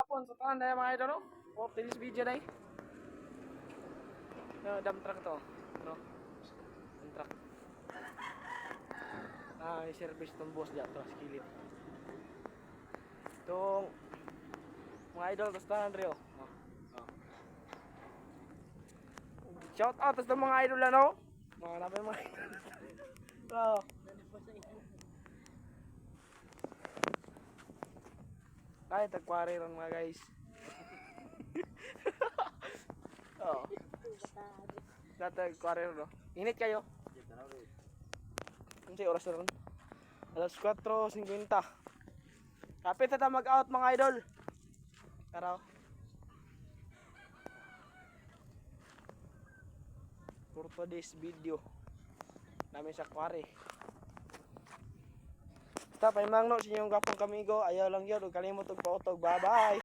hapon sa tanan dahil mga idol, no? Hope this video na dump truck to. No? Dump truck. I-service tong boss dyan to, skillet. Itong mga idol, tas tanan rin, oh. Shout out tas mga idol, ano? Mga namin mga idol. Oh. Ay, tagkwari ron mga guys. Oh. Tagkwari ron, no? Init kayo? Ano siya oras na ron? Alas 4:50. Kapit na mag-out mga idol. Tara. For today's video namin sa kwari. Basta paimangno sa inyong gapong kamigo. Ayaw lang yun. Huwag kalimut og pautog. Bye bye.